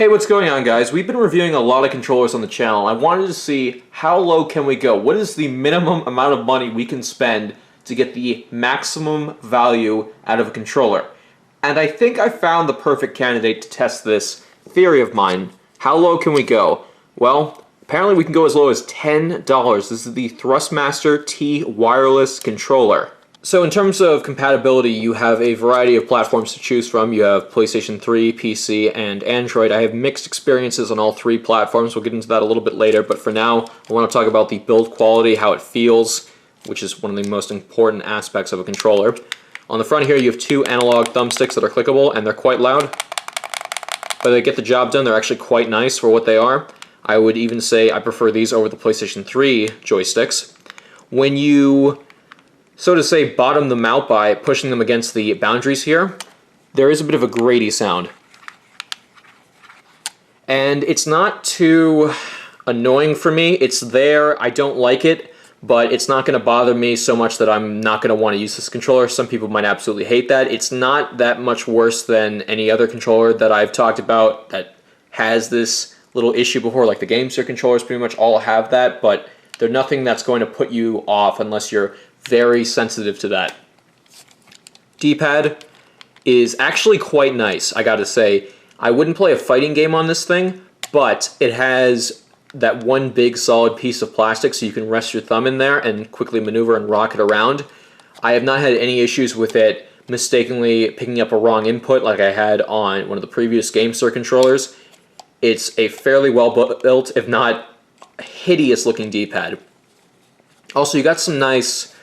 Hey, what's going on, guys? We've been reviewing a lot of controllers on the channel. I wanted to see how low can we go? What is the minimum amount of money we can spend to get the maximum value out of a controller? And I think I found the perfect candidate to test this theory of mine. How low can we go? Well, apparently we can go as low as $10. This is the Thrustmaster T wireless controller. So in terms of compatibility, you have a variety of platforms to choose from. You have PlayStation 3, PC, and Android. I have mixed experiences on all three platforms. We'll get into that a little bit later, but for now, I want to talk about the build quality, how it feels, which is one of the most important aspects of a controller. On the front here, you have two analog thumbsticks that are clickable, and they're quite loud, but they get the job done. They're actually quite nice for what they are. I would even say I prefer these over the PlayStation 3 joysticks. When you, so to say, bottom them out by pushing them against the boundaries here, there is a bit of a grating sound. And it's not too annoying for me. It's there, I don't like it, but it's not going to bother me so much that I'm not going to want to use this controller. Some people might absolutely hate that. It's not that much worse than any other controller that I've talked about that has this little issue before, like the GameSir controllers pretty much all have that, but they're nothing that's going to put you off unless you're very sensitive to that. D-pad is actually quite nice, I gotta say. I wouldn't play a fighting game on this thing, but it has that one big solid piece of plastic so you can rest your thumb in there and quickly maneuver and rock it around. I have not had any issues with it mistakenly picking up a wrong input like I had on one of the previous GameSir controllers. It's a fairly well built, if not hideous looking D-pad. Also, you got some nice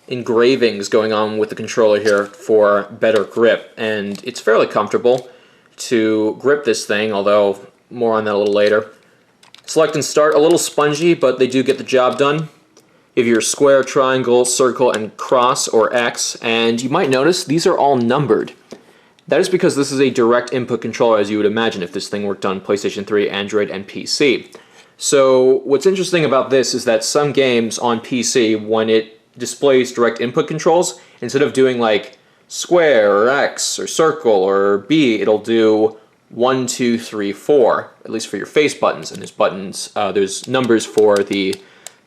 engravings going on with the controller here for better grip, and it's fairly comfortable to grip this thing, although more on that a little later. Select and start, a little spongy, but they do get the job done. You have your square, triangle, circle, and cross, or X, and you might notice these are all numbered. That is because this is a direct input controller, as you would imagine if this thing worked on PlayStation 3, Android, and PC. So what's interesting about this is that some games on PC, when it displays direct input controls, instead of doing like square or X or circle or B, it'll do 1, 2, 3, 4, at least for your face buttons. And there's buttons, there's numbers for the,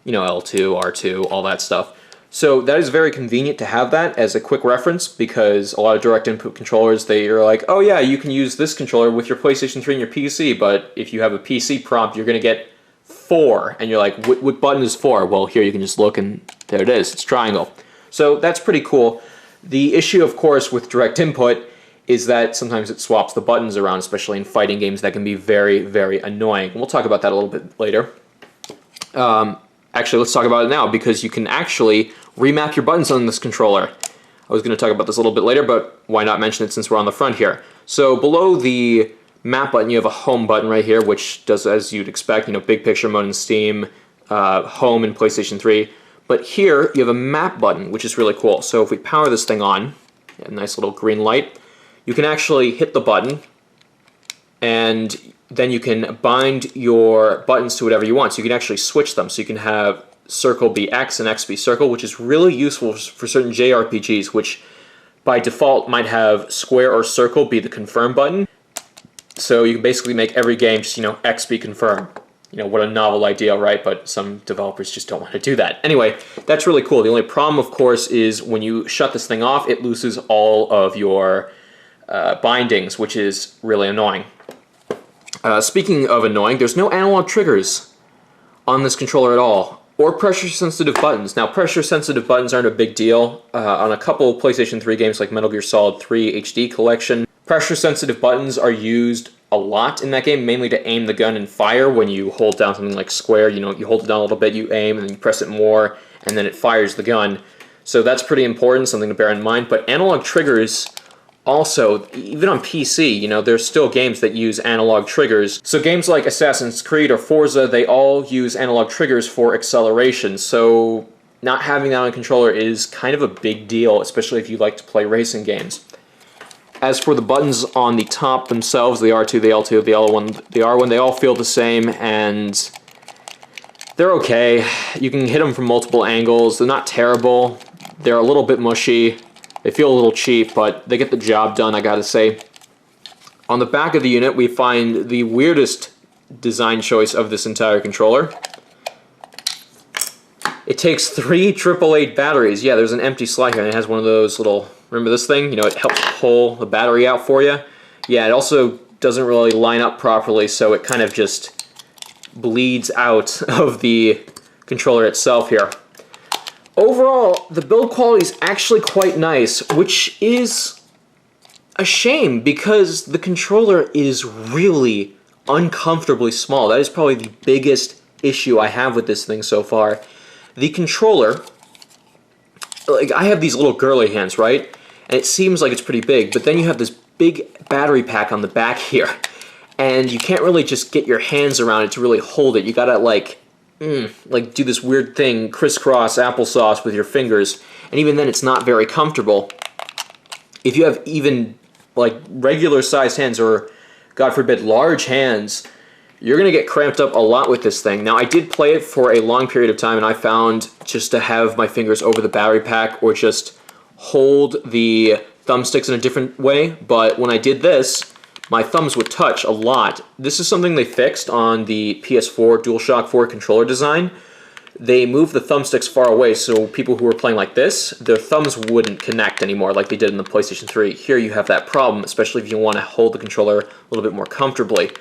L2, R2, all that stuff. So that is very convenient to have that as a quick reference, because a lot of direct input controllers, they are like, oh yeah, you can use this controller with your PlayStation 3 and your PC, but if you have a PC prompt, you're going to get 4, and you're like, what button is 4? Well, here you can just look, and there it is. It's triangle. So that's pretty cool. The issue, of course, with direct input is that sometimes it swaps the buttons around, especially in fighting games. That can be very, very annoying. We'll talk about that a little bit later. Actually, let's talk about it now, because you can actually remap your buttons on this controller. I was going to talk about this a little bit later, but why not mention it since we're on the front here. So below the map button, you have a home button right here, which does as you'd expect, big picture mode in Steam, home in PlayStation 3. But here, you have a map button, which is really cool. So if we power this thing on, a nice little green light, you can actually hit the button, and then you can bind your buttons to whatever you want. So you can actually switch them. So you can have circle be X and X be circle, which is really useful for certain JRPGs, which by default might have square or circle be the confirm button. So you can basically make every game just, X be confirm. What a novel idea, right? But some developers just don't want to do that. Anyway, that's really cool. The only problem, of course, is when you shut this thing off, it loses all of your bindings, which is really annoying. Speaking of annoying, there's no analog triggers on this controller at all, or pressure-sensitive buttons. Now, pressure-sensitive buttons aren't a big deal. On a couple PlayStation 3 games like Metal Gear Solid 3 HD Collection, pressure-sensitive buttons are used a lot in that game, mainly to aim the gun and fire. When you hold down something like square, you hold it down a little bit, you aim, and then you press it more, and then it fires the gun. So that's pretty important, something to bear in mind. But analog triggers also, even on PC, there's still games that use analog triggers. So games like Assassin's Creed or Forza, they all use analog triggers for acceleration. So not having that on a controller is kind of a big deal, especially if you like to play racing games. As for the buttons on the top themselves, the R2, the L2, the L1, the R1, they all feel the same, and they're okay. You can hit them from multiple angles. They're not terrible. They're a little bit mushy. They feel a little cheap, but they get the job done, I gotta say. On the back of the unit, we find the weirdest design choice of this entire controller. It takes 3 AAA batteries. Yeah, there's an empty slot here, and it has one of those little, remember this thing? You know, it helps pull the battery out for you. Yeah, it also doesn't really line up properly, so it kind of just bleeds out of the controller itself here. Overall, the build quality is actually quite nice, which is a shame because the controller is really uncomfortably small. That is probably the biggest issue I have with this thing so far. The controller, like I have these little girly hands, right? And it seems like it's pretty big, but then you have this big battery pack on the back here, and you can't really just get your hands around it to really hold it. You gotta like do this weird thing, crisscross applesauce with your fingers, and even then it's not very comfortable. If you have even like regular sized hands or, God forbid, large hands, you're going to get cramped up a lot with this thing. Now, I did play it for a long period of time, and I found just to have my fingers over the battery pack or just hold the thumbsticks in a different way, but when I did this, my thumbs would touch a lot. This is something they fixed on the PS4 DualShock 4 controller design. They moved the thumbsticks far away, so people who were playing like this, their thumbs wouldn't connect anymore like they did in the PlayStation 3. Here you have that problem, especially if you want to hold the controller a little bit more comfortably.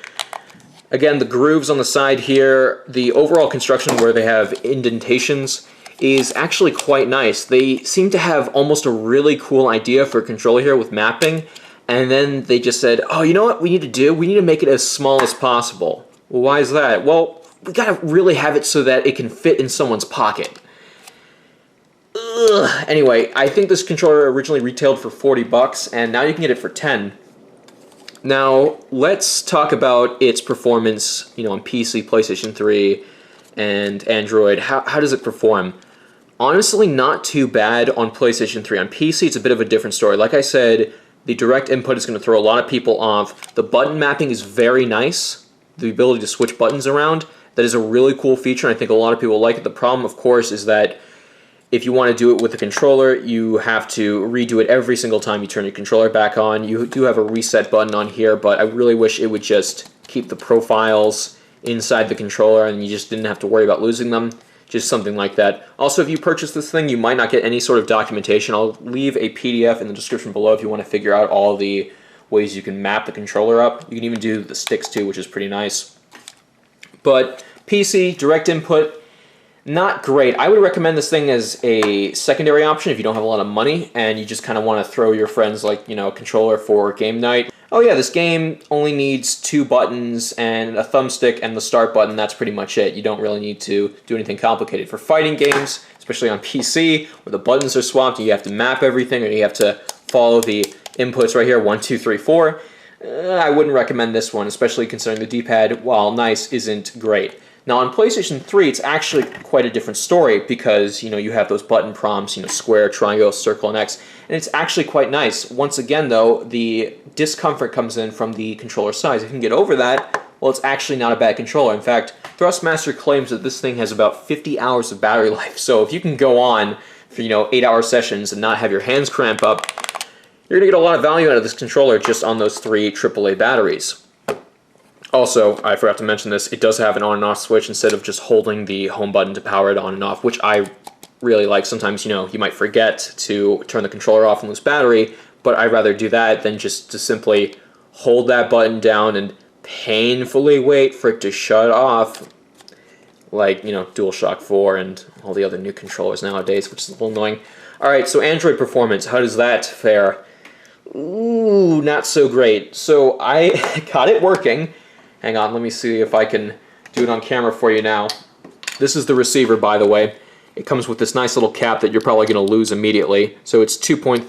Again, the grooves on the side here, the overall construction where they have indentations is actually quite nice. They seem to have almost a really cool idea for a controller here with mapping, and then they just said, oh, you know what we need to do? We need to make it as small as possible. Well, why is that? Well, we gotta really have it so that it can fit in someone's pocket. Ugh. Anyway, I think this controller originally retailed for 40 bucks, and now you can get it for 10. Now, let's talk about its performance, you know, on PC, PlayStation 3, and Android. How does it perform? Honestly, not too bad on PlayStation 3. On PC, it's a bit of a different story. Like I said, the direct input is going to throw a lot of people off. The button mapping is very nice. The ability to switch buttons around, that is a really cool feature, and I think a lot of people like it. The problem, of course, is that if you want to do it with the controller, you have to redo it every single time you turn your controller back on. You do have a reset button on here, but I really wish it would just keep the profiles inside the controller and you just didn't have to worry about losing them. Just something like that. Also, if you purchase this thing, you might not get any sort of documentation. I'll leave a PDF in the description below if you want to figure out all the ways you can map the controller up. You can even do the sticks too, which is pretty nice. But PC, direct input, not great. I would recommend this thing as a secondary option if you don't have a lot of money and you just kind of want to throw your friends like, you know, a controller for game night. Oh yeah, this game only needs 2 buttons and a thumbstick and the start button. That's pretty much it. You don't really need to do anything complicated. For fighting games, especially on PC, where the buttons are swapped and you have to map everything or you have to follow the inputs right here, 1, 2, 3, 4, I wouldn't recommend this one, especially considering the D-pad, while nice, isn't great. Now on PlayStation 3, it's actually quite a different story because, you know, you have those button prompts, you know, square, triangle, circle, and X, and it's actually quite nice. Once again, though, the discomfort comes in from the controller size. If you can get over that, well, it's actually not a bad controller. In fact, Thrustmaster claims that this thing has about 50 hours of battery life, so if you can go on for, you know, 8-hour sessions and not have your hands cramp up, you're going to get a lot of value out of this controller just on those 3 AAA batteries. Also, I forgot to mention this, it does have an on and off switch instead of just holding the home button to power it on and off, which I really like. Sometimes, you know, you might forget to turn the controller off and lose battery, but I'd rather do that than just to simply hold that button down and painfully wait for it to shut off, like, you know, DualShock 4 and all the other new controllers nowadays, which is a little annoying. Alright, so Android performance, how does that fare? Ooh, not so great. So I got it working. Hang on, let me see if I can do it on camera for you now. This is the receiver, by the way. It comes with this nice little cap that you're probably going to lose immediately. So it's 2.4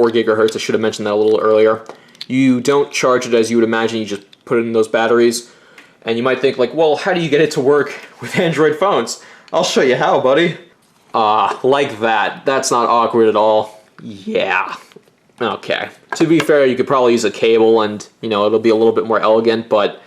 gigahertz. I should have mentioned that a little earlier. You don't charge it as you would imagine. You just put it in those batteries. And you might think, like, well, how do you get it to work with Android phones? I'll show you how, buddy. Like that. That's not awkward at all. Yeah. Okay. To be fair, you could probably use a cable and, you know, it'll be a little bit more elegant, but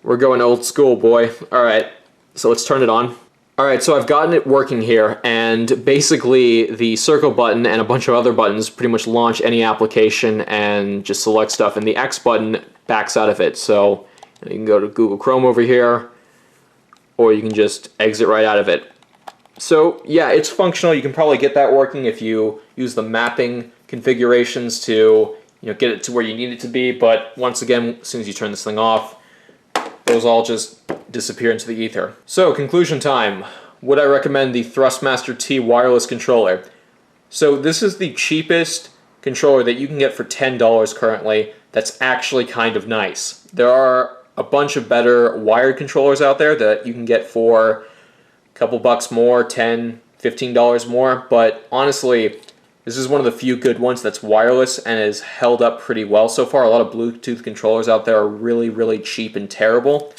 we're going old school, boy. Alright, so let's turn it on. Alright, so I've gotten it working here, and basically the circle button and a bunch of other buttons pretty much launch any application and just select stuff, and the X button backs out of it. So you can go to Google Chrome over here, or you can just exit right out of it. So yeah, it's functional. You can probably get that working if you use the mapping configurations to get it to where you need it to be, but once again, as soon as you turn this thing off, those all just disappear into the ether. So, conclusion time. Would I recommend the Thrustmaster T wireless controller? So this is the cheapest controller that you can get for $10 currently that's actually kind of nice. There are a bunch of better wired controllers out there that you can get for a couple bucks more, $10, $15 more, but honestly, this is one of the few good ones that's wireless and has held up pretty well so far. A lot of Bluetooth controllers out there are really, really cheap and terrible.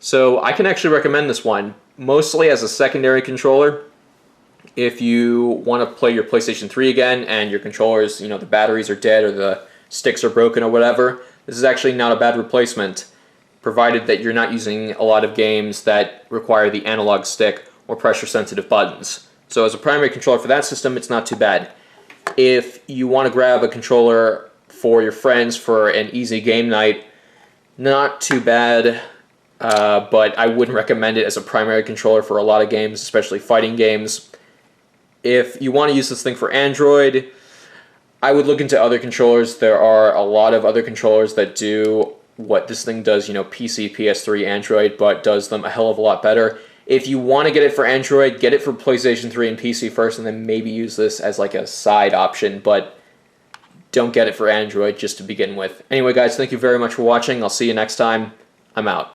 So I can actually recommend this one, mostly as a secondary controller. If you want to play your PlayStation 3 again and your controllers, the batteries are dead or the sticks are broken or whatever, this is actually not a bad replacement, provided that you're not using a lot of games that require the analog stick or pressure-sensitive buttons. So as a primary controller for that system, it's not too bad. If you want to grab a controller for your friends for an easy game night, not too bad, but I wouldn't recommend it as a primary controller for a lot of games, especially fighting games. If you want to use this thing for Android, I would look into other controllers. There are a lot of other controllers that do what this thing does, PC, PS3, Android, but does them a hell of a lot better. If you want to get it for Android, get it for PlayStation 3 and PC first, and then maybe use this as like a side option, but don't get it for Android just to begin with. Anyway, guys, thank you very much for watching. I'll see you next time. I'm out.